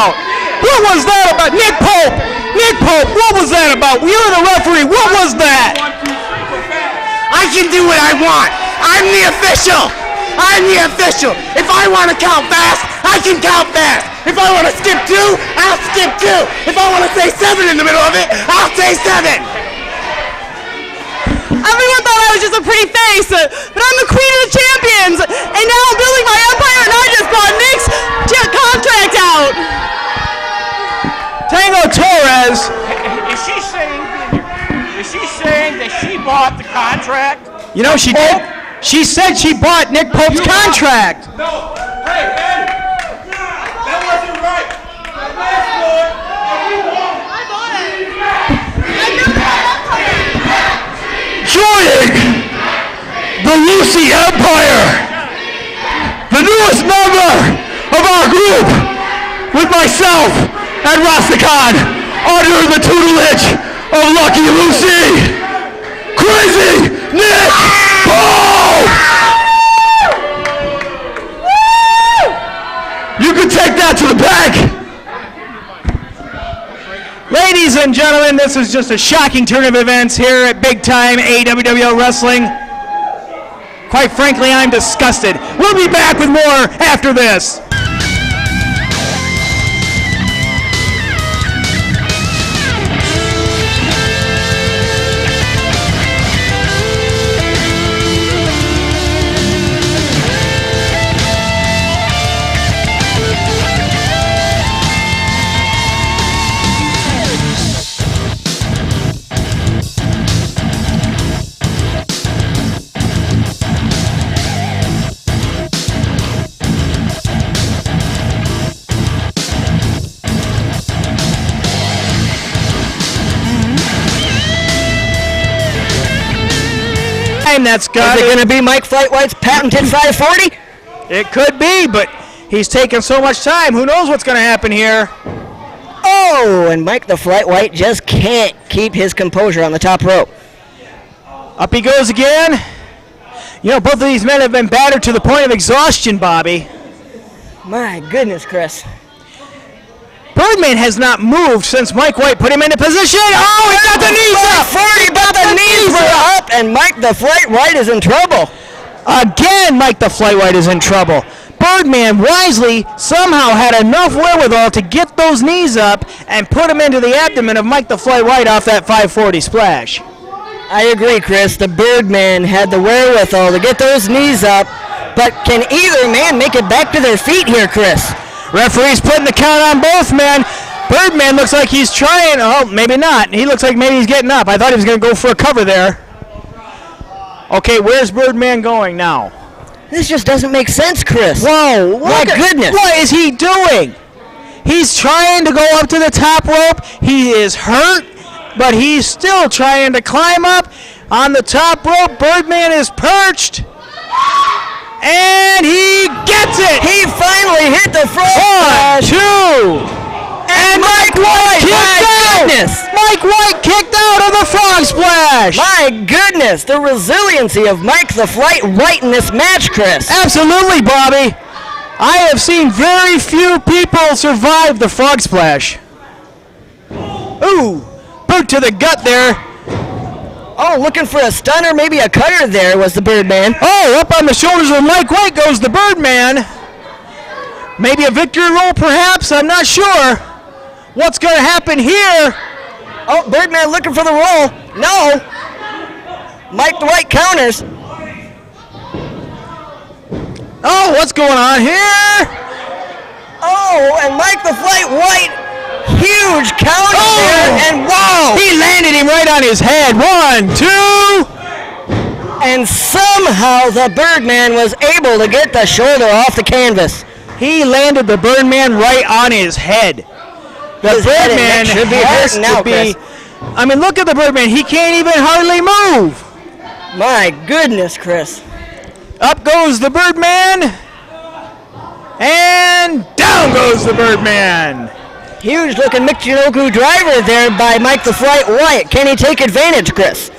about? What was that about? Nick Pope, what was that about? You're the referee. What was that? I can do what I want. I'm the official. If I want to count fast, I can count fast. If I want to skip 2, I'll skip 2. If I want to say 7 in the middle of it, I'll say 7. Everyone thought I was just a pretty face, but I'm the queen of the champions, and now I'm building my empire, and I just bought Nick's contract out. Tango Torres. Is she saying that she bought the contract? You know, she did. She said she bought Nick Pope's contract. No. Hey, Eddie. That wasn't right. The last one, and we won. I bought it. I built my empire. Joining the Lucy Empire, the newest member of our group, with myself and Rastakhan, under the tutelage of Lucky Lucy, Crazy Nick Pope! You can take that to the bank. Ladies and gentlemen, this is just a shocking turn of events here at big time AWWL Wrestling. Quite frankly, I'm disgusted. We'll be back with more after this. That's got Is it going to be Mike Flightwhite's patented 540? It could be, but he's taking so much time. Who knows what's going to happen here? Oh, and Mike the Flightwhite just can't keep his composure on the top rope. Up he goes again. You know, both of these men have been battered to the point of exhaustion, Bobby. My goodness, Chris. Byrdman has not moved since Mike White put him into position. Oh, he got the knees up! 40, but the knees were up, and Mike the Flightwhite is in trouble. Again, Mike the Flightwhite is in trouble. Byrdman wisely somehow had enough wherewithal to get those knees up and put him into the abdomen of Mike the Flightwhite off that 540 splash. I agree, Chris. The Byrdman had the wherewithal to get those knees up, but can either man make it back to their feet here, Chris? Referee's putting the count on both men. Byrdman looks like he's trying. Oh, maybe not. He looks like maybe he's getting up. I thought he was going to go for a cover there. Okay, where's Byrdman going now? This just doesn't make sense, Chris. Whoa. My goodness. What is he doing? He's trying to go up to the top rope. He is hurt, but he's still trying to climb up on the top rope. Byrdman is perched. And he gets it! He finally hit the front splash. 1, 2, and Mike White kicked out! Mike White kicked out of the frog splash! My goodness, the resiliency of Mike the Flightwhite in this match, Chris. Absolutely, Bobby. I have seen very few people survive the frog splash. Ooh, boot to the gut there. Oh, looking for a stunner, maybe a cutter there was the Byrdman. Oh, up on the shoulders of Mike White goes the Byrdman. Maybe a victory roll, perhaps? I'm not sure. What's going to happen here? Oh, Byrdman looking for the roll. No. Mike the White counters. Oh, what's going on here? Oh, and Mike the Flightwhite. Huge counter there, and wow! He landed him right on his head. 1, 2. And somehow the Byrdman was able to get the shoulder off the canvas. He landed the Byrdman right on his head. The Byrdman should be hurting now, Chris. I mean, look at the Byrdman. He can't even hardly move. My goodness, Chris. Up goes the Byrdman. And down goes the Byrdman. Huge looking Michinoku driver there by Mike the Flightwhite. Can he take advantage, Chris?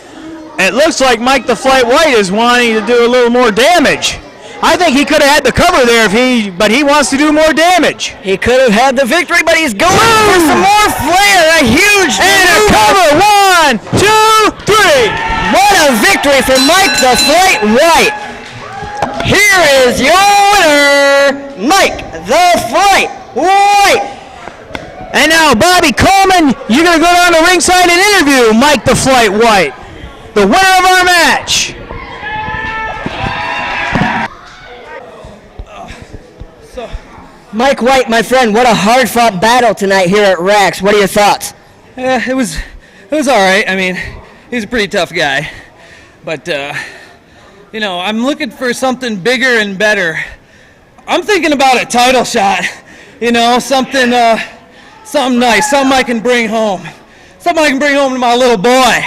It looks like Mike the Flightwhite is wanting to do a little more damage. I think he could have had the cover there but he wants to do more damage. He could have had the victory, but he's going for some more flair. A huge And a cover. 1, 2, 3. What a victory for Mike the Flight White. Here is your winner, Mike the Flight White. And now, Bobby Coleman, you're going to go down to ringside and interview Mike the Flight White, the winner of our match. Mike White, my friend, what a hard-fought battle tonight here at Rax. What are your thoughts? It was all right. I mean, he's a pretty tough guy. But, I'm looking for something bigger and better. I'm thinking about a title shot, something nice, something I can bring home. Something I can bring home to my little boy,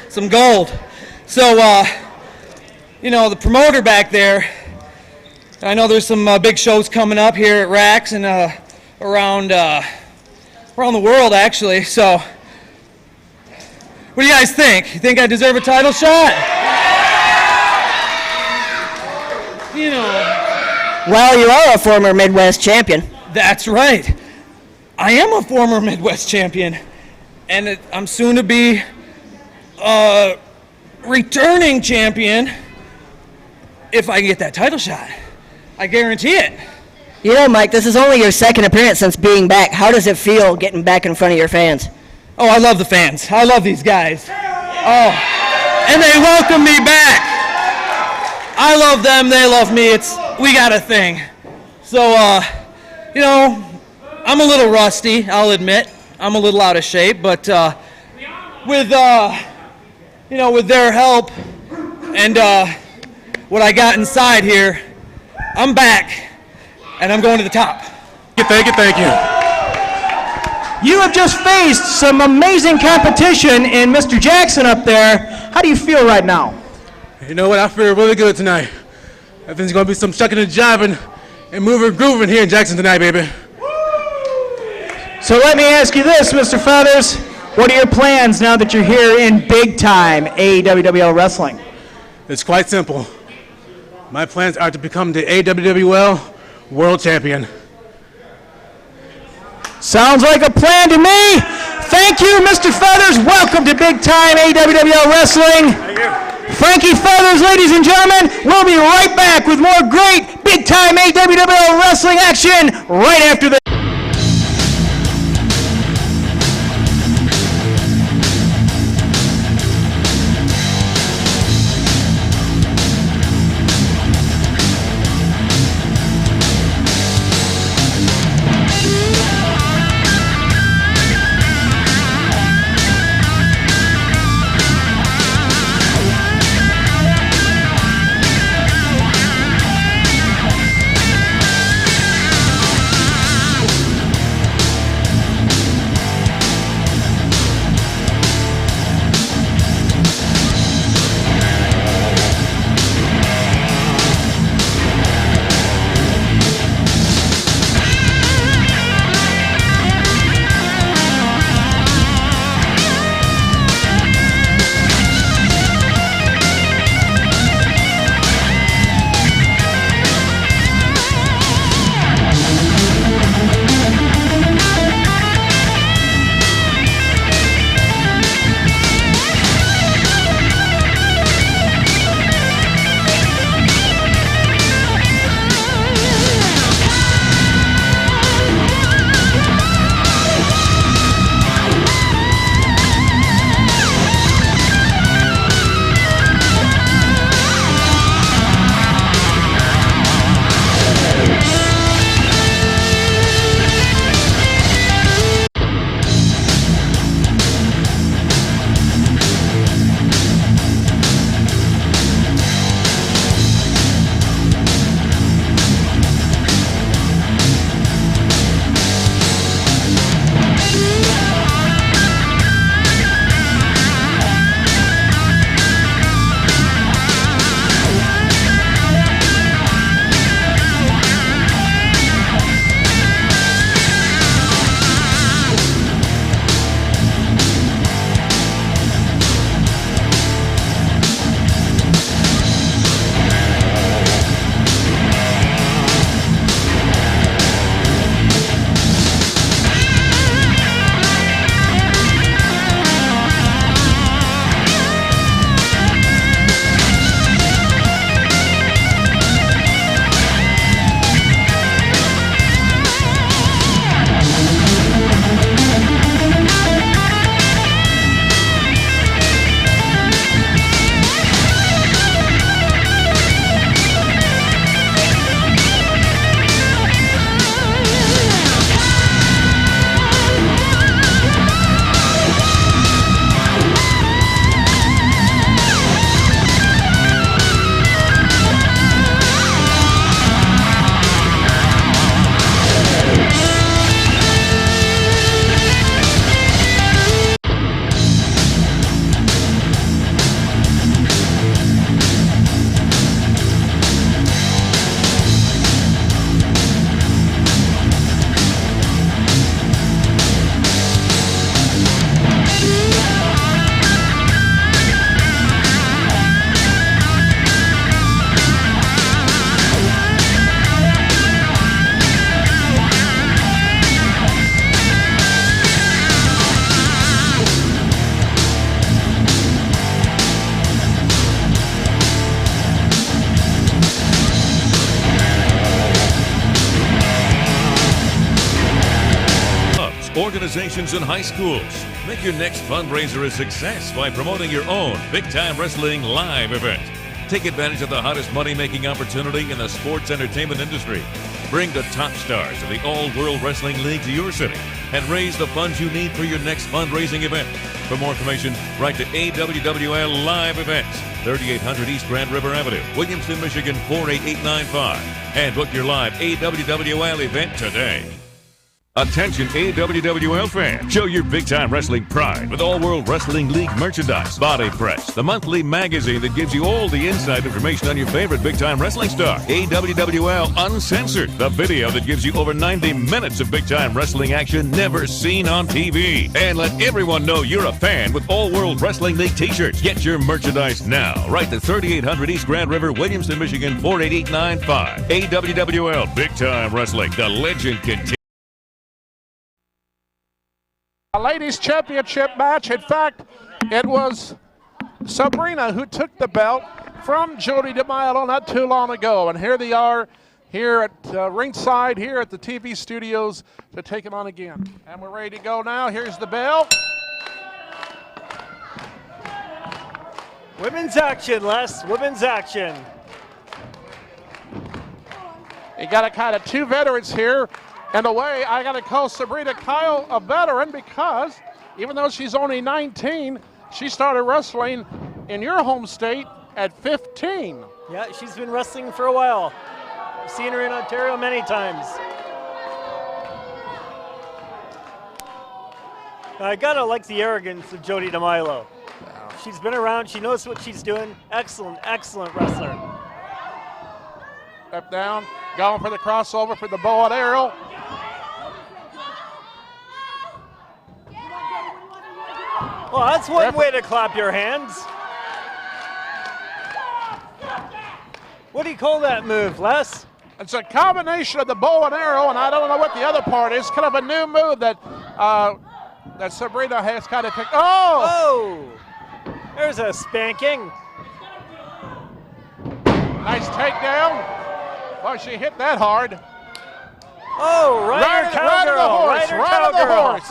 some gold. So, the promoter back there, I know there's some big shows coming up here at Rax and around the world, actually. So, what do you guys think? You think I deserve a title shot? Well, you are a former Midwest champion. That's right. I am a former Midwest champion, and I'm soon to be a returning champion if I can get that title shot. I guarantee it. Mike, this is only your second appearance since being back. How does it feel getting back in front of your fans? Oh, I love the fans. I love these guys. Oh, and they welcome me back. I love them. They love me. We got a thing. So, I'm a little rusty, I'll admit. I'm a little out of shape, but with their help and what I got inside here, I'm back, and I'm going to the top. Thank you. You have just faced some amazing competition in Mr. Jackson up there. How do you feel right now? You know what? I feel really good tonight. I think there's going to be some shucking and jiving and moving and grooving here in Jackson tonight, baby. So let me ask you this, Mr. Feathers. What are your plans now that you're here in big-time AWWL wrestling? It's quite simple. My plans are to become the AWWL World Champion. Sounds like a plan to me. Thank you, Mr. Feathers. Welcome to big-time AWWL wrestling. Thank you. Frankie Feathers, ladies and gentlemen. We'll be right back with more great big-time AWWL wrestling action right after this. organizations, and high schools. Make your next fundraiser a success by promoting your own Big Time Wrestling live event. Take advantage of the hottest money-making opportunity in the sports entertainment industry. Bring the top stars of the All-World Wrestling League to your city and raise the funds you need for your next fundraising event. For more information, write to AWWL Live Events, 3800 East Grand River Avenue, Williamston, Michigan 48895, and book your live AWWL event today. Attention AWWL fans, show your big-time wrestling pride with All World Wrestling League merchandise. Body Press, the monthly magazine that gives you all the inside information on your favorite big-time wrestling star. AWWL Uncensored, the video that gives you over 90 minutes of big-time wrestling action never seen on TV. And let everyone know you're a fan with All World Wrestling League t-shirts. Get your merchandise now. Write to 3800 East Grand River, Williamston, Michigan 48895. AWWL Big Time Wrestling, the legend continues. A ladies championship match. In fact, it was Sabrina who took the belt from Jodi DiMilo not too long ago. And here they are here at ringside here at the TV studios to take it on again. And we're ready to go now. Here's the bell. Women's action, Les. Women's action. You got a kind of two veterans here. In a way, I got to call Sabrina Kyle a veteran because even though she's only 19, she started wrestling in your home state at 15. Yeah, she's been wrestling for a while. I've seen her in Ontario many times. I gotta like the arrogance of Jodi DiMilo. She's been around, she knows what she's doing. Excellent, excellent wrestler. Step down, going for the crossover for the bow and arrow. Well, that's one way to clap your hands. What do you call that move, Les? It's a combination of the bow and arrow, and I don't know what the other part is. Kind of a new move that that Sabrina has kind of picked. Oh! There's a spanking. Nice takedown. Well, she hit that hard. Oh, Rider Cowgirl. Right on the horse.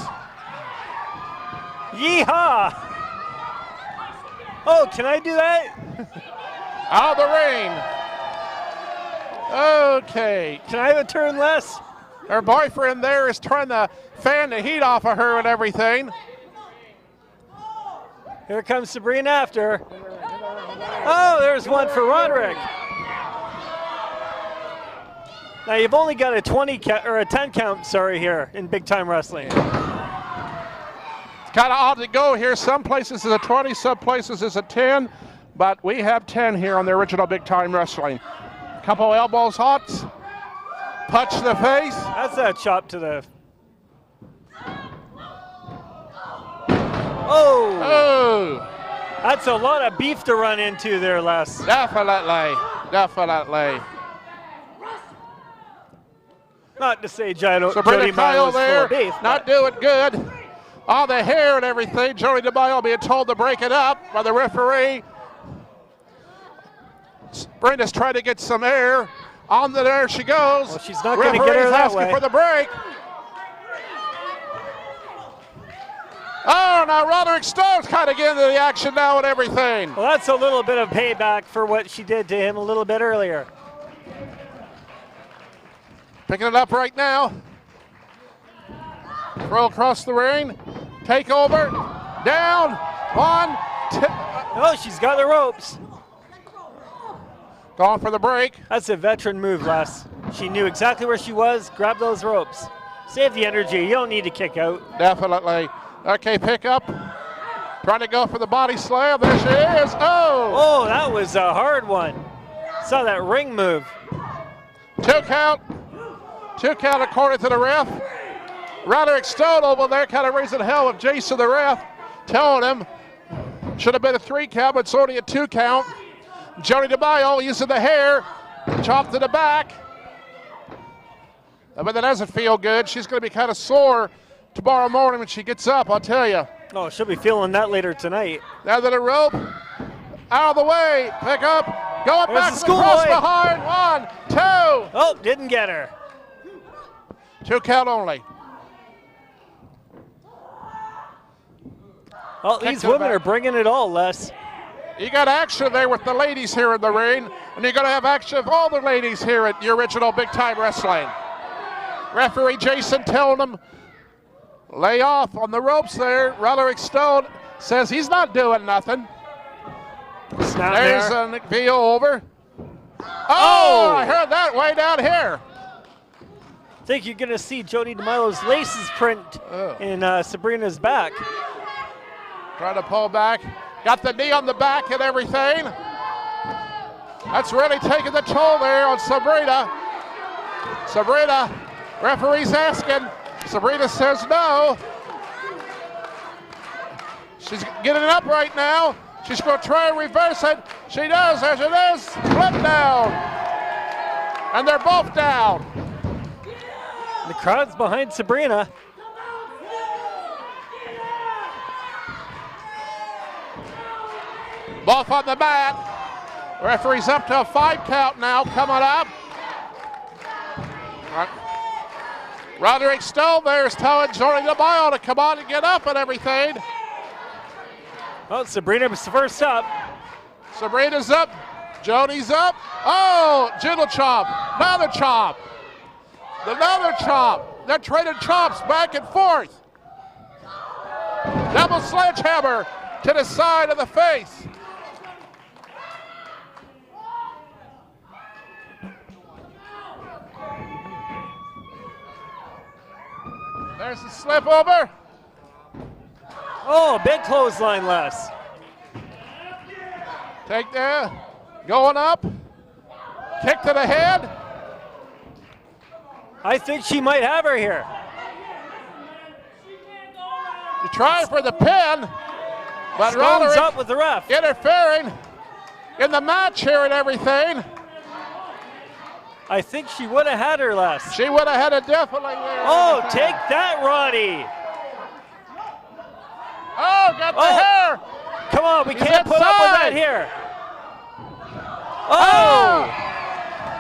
Yeehaw! Oh, can I do that? Out of the ring. Okay. Can I have a turn, Les? Her boyfriend there is trying to fan the heat off of her and everything. Here comes Sabrina after. Oh, there's one for Roderick. Now you've only got a 20 or a 10 count, sorry, here in big time wrestling. It's kind of odd to go here. Some places is a 20, some places is a 10, but we have 10 here on the original big time wrestling. Couple elbows hots, punch to the face. That's a chop to the. Oh! That's a lot of beef to run into there, Les. Definitely. Not to say Jodi Kyle DiMilo there, full of beef, not doing good. All the hair and everything. Jodi DiMilo being told to break it up by the referee. Brenda's trying to get some air. On there she goes. Well, she's not going to get her that asking way. For the break. Oh, now Roderick Stone's kind of getting into the action now and everything. Well, that's a little bit of payback for what she did to him a little bit earlier. Picking it up right now. Throw across the ring. Take over. Down. One. Oh, she's got the ropes. Going for the break. That's a veteran move, Les. She knew exactly where she was. Grab those ropes. Save the energy. You don't need to kick out. Definitely. Okay, pick up. Trying to go for the body slam. There she is. Oh! Oh, that was a hard one. Saw that ring move. 2 count. 2 count according to the ref. Roderick Stone over there kind of raising hell with Jason the ref. Telling him should have been a 3 count, but it's only a 2 count. Jodi DiMilo using the hair. Chop to the back. But that doesn't feel good. She's going to be kind of sore tomorrow morning when she gets up, I'll tell you. Oh, she'll be feeling that later tonight. Now to the rope. Out of the way. Pick up. Going There's back the to the cross schoolboy. behind. 1, 2. Oh, didn't get her. 2 count only. Well, these women are bringing it all, Les. You got action there with the ladies here in the ring, and you're going to have action of all the ladies here at the original Big Time Wrestling. Referee Jason telling them, lay off on the ropes there. Roderick Stone says he's not doing nothing. There's a VO over. Oh, I heard that way down here. I think you're going to see Jodi DiMilo's laces print in Sabrina's back. Trying to pull back. Got the knee on the back and everything. That's really taking the toll there on Sabrina. Sabrina, referee's asking. Sabrina says no. She's getting it up right now. She's going to try and reverse it. She does. As it is, split down. And they're both down. The crowd's behind Sabrina. Both on the mat. Referee's up to a 5 count now, coming up. Roderick Stone there is telling Jodi DiMilo to come on and get up and everything. Well, Sabrina's first up. Sabrina's up. Jodi's up. Oh, gentle chop. Another chop. Another chop. They're trading chops back and forth. Double sledgehammer to the side of the face. There's the slip over. Oh, big clothesline, Les. Take there. Going up. Kick to the head. I think she might have her here. You're trying for the pin, but Stone's Roderick up with the ref. interfering in the match here and everything. I think she would have had her, Les. She would have had it definitely there. Oh, take that, Roddy. Oh, got the hair. Come on, we He's can't put up with that inside. here. Oh!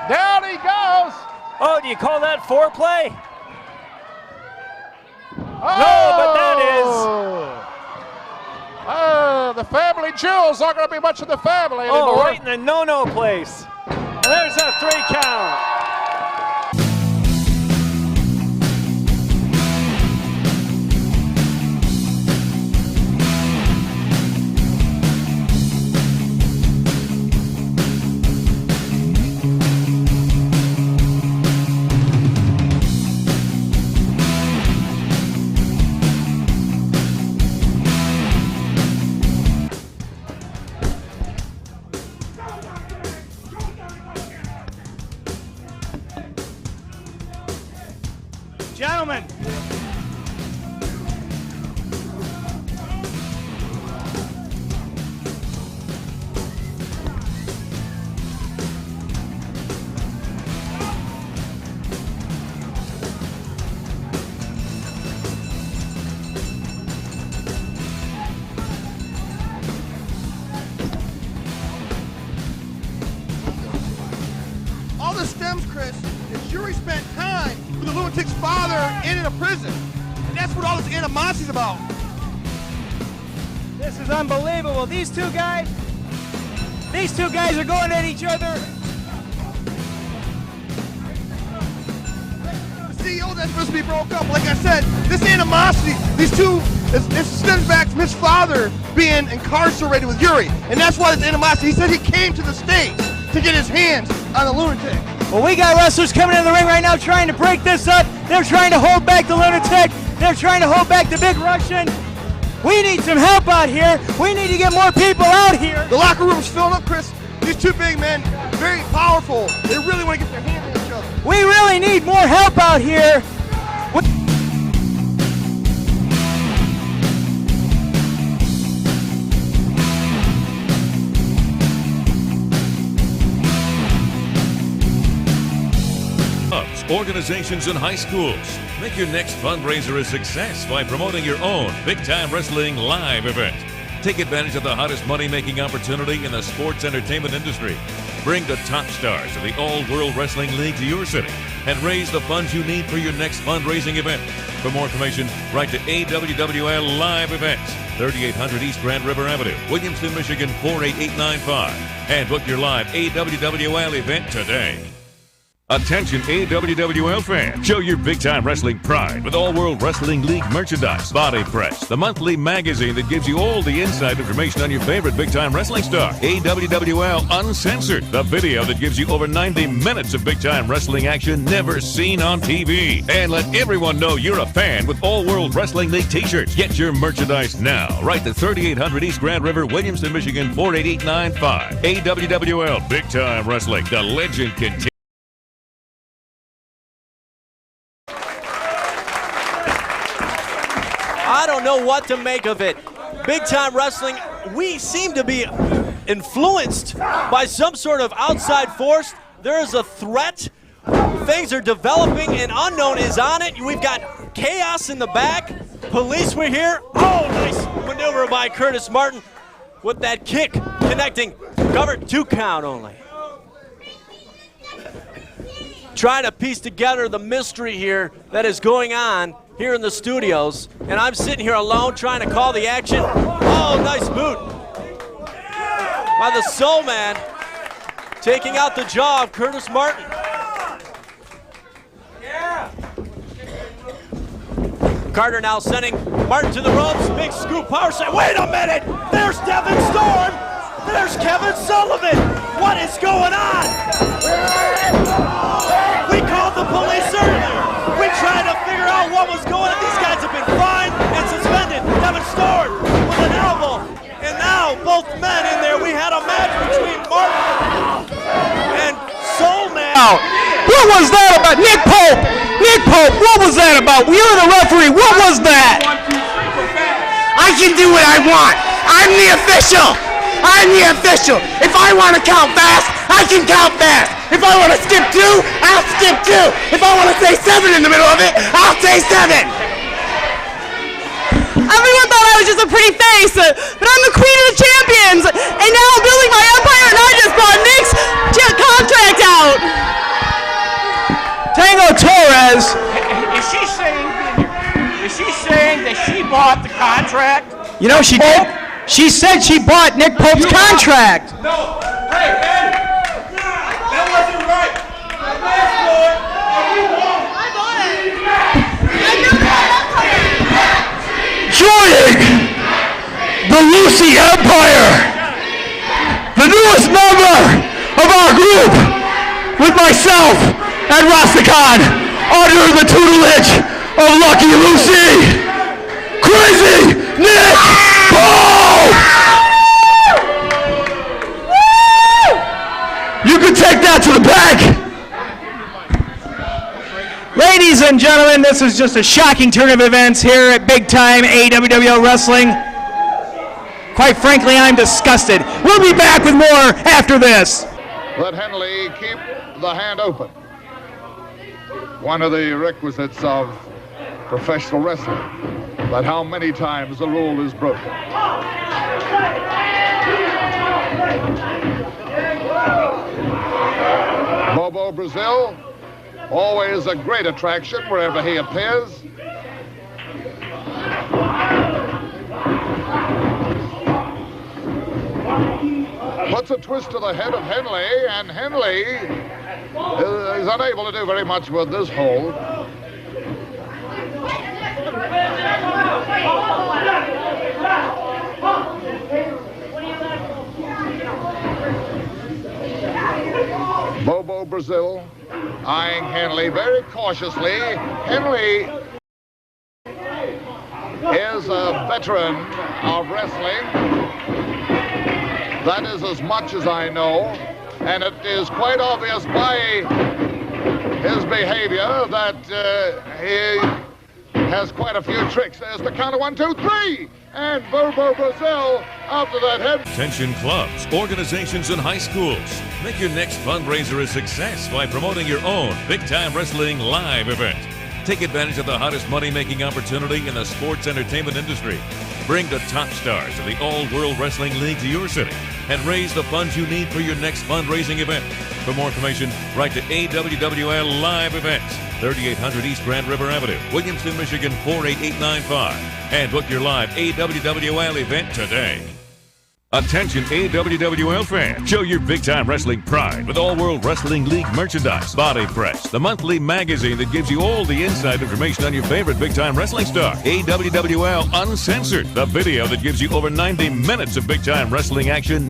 Down he goes. Oh, do you call that foreplay? Oh! No, but that is. The family jewels aren't going to be much of the family anymore. Oh, right in the no-no place. And there's a 3 count. Gentlemen, all this stems, Chris, is Yuri spent time with the lunatic's father in a prison. And that's what all this animosity's about. This is unbelievable. These two guys are going at each other. The CEO that's supposed to be broke up. Like I said, this animosity, these two, it stems back from his father being incarcerated with Yuri. And that's why this animosity, he said he came to the States to get his hands on the lunatic. Well, we got wrestlers coming in the ring right now trying to break this up. They're trying to hold back the lunatic. They're trying to hold back the big Russian. We need some help out here. We need to get more people out here. The locker room's filling up, Chris. These two big men, very powerful. They really want to get their hands on each other. We really need more help out here. Organizations and high schools. Make your next fundraiser a success by promoting your own Big Time Wrestling live event. Take advantage of the hottest money-making opportunity in the sports entertainment industry. Bring the top stars of the All-World Wrestling League to your city and raise the funds you need for your next fundraising event. For more information, write to AWWL Live Events. 3800 East Grand River Avenue, Williamston, Michigan 48895. And book your live AWWL event today. Attention AWWL fans, show your big-time wrestling pride with All World Wrestling League merchandise. Body Press, the monthly magazine that gives you all the inside information on your favorite big-time wrestling star. AWWL Uncensored, the video that gives you over 90 minutes of big-time wrestling action never seen on TV. And let everyone know you're a fan with All World Wrestling League t-shirts. Get your merchandise now. Write to 3800 East Grand River, Williamston, Michigan 48895. AWWL Big-Time Wrestling, the legend continues. I don't know what to make of it. Big Time Wrestling, we seem to be influenced by some sort of outside force. There is a threat. Things are developing. An unknown is on it. We've got chaos in the back. Police were here. Oh, nice maneuver by Curtis Martin with that kick connecting. Covered 2 count only. Trying to piece together the mystery here that is going on here in the studios, and I'm sitting here alone trying to call the action. Oh, nice boot by the Soulman, taking out the jaw of Curtis Martin. Carter now sending Martin to the ropes. Big scoop power shot. Wait a minute! There's Devin Storm! There's Kevin Sullivan! What is going on? We called the police earlier. We tried to figure out what was going on. These guys have been fined and suspended. Devin Storm with an elbow. And now both men in there. We had a match between Martin and Soulman. What was that about? Nick Pope! Nick Pope, what was that about? You're the referee. What was that? I can do what I want. I'm the official. I'm the official. If I want to count fast, I can count fast. If I want to skip 2, I'll skip 2. If I want to say 7 in the middle of it, I'll say 7. Everyone thought I was just a pretty face, but I'm the queen of the champions, and now I'm building my empire, and I just bought Nick's contract out. Tango Torres. Is she saying that she bought the contract? You know, she did. She said she bought Nick Pope's contract. No. Hey, that wasn't right. I asked for it, and we won. I bought it. Joining the Lucy Empire, the newest member of our group, with myself and Rastakhan, under the tutelage of Lucky Lucy, Crazy Nick Pope! You can take that to the bank. Ladies and gentlemen, this is just a shocking turn of events here at Big Time AWWL Wrestling. Quite frankly, I'm disgusted. We'll be back with more after this. Let Henley keep the hand open. One of the requisites of professional wrestling. But how many times the rule is broken. Bobo Brazil, always a great attraction wherever he appears. Puts a twist to the head of Henley, and Henley is unable to do very much with this hold. Bobo Brazil eyeing Henley very cautiously. Henley is a veteran of wrestling. That is as much as I know, and it is quite obvious by his behavior that he has quite a few tricks. There's the count of 1, 2, 3, and Bobo Brazil after that head. Attention clubs, organizations, and high schools. Make your next fundraiser a success by promoting your own big-time wrestling live event. Take advantage of the hottest money-making opportunity in the sports entertainment industry. Bring the top stars of the All-World Wrestling League to your city and raise the funds you need for your next fundraising event. For more information, write to AWWL Live Events, 3800 East Grand River Avenue, Williamston, Michigan 48895, and book your live AWWL event today. Attention AWWL fans, show your big-time wrestling pride with All-World Wrestling League merchandise. Body Press, the monthly magazine that gives you all the inside information on your favorite big-time wrestling star. AWWL Uncensored, the video that gives you over 90 minutes of big-time wrestling action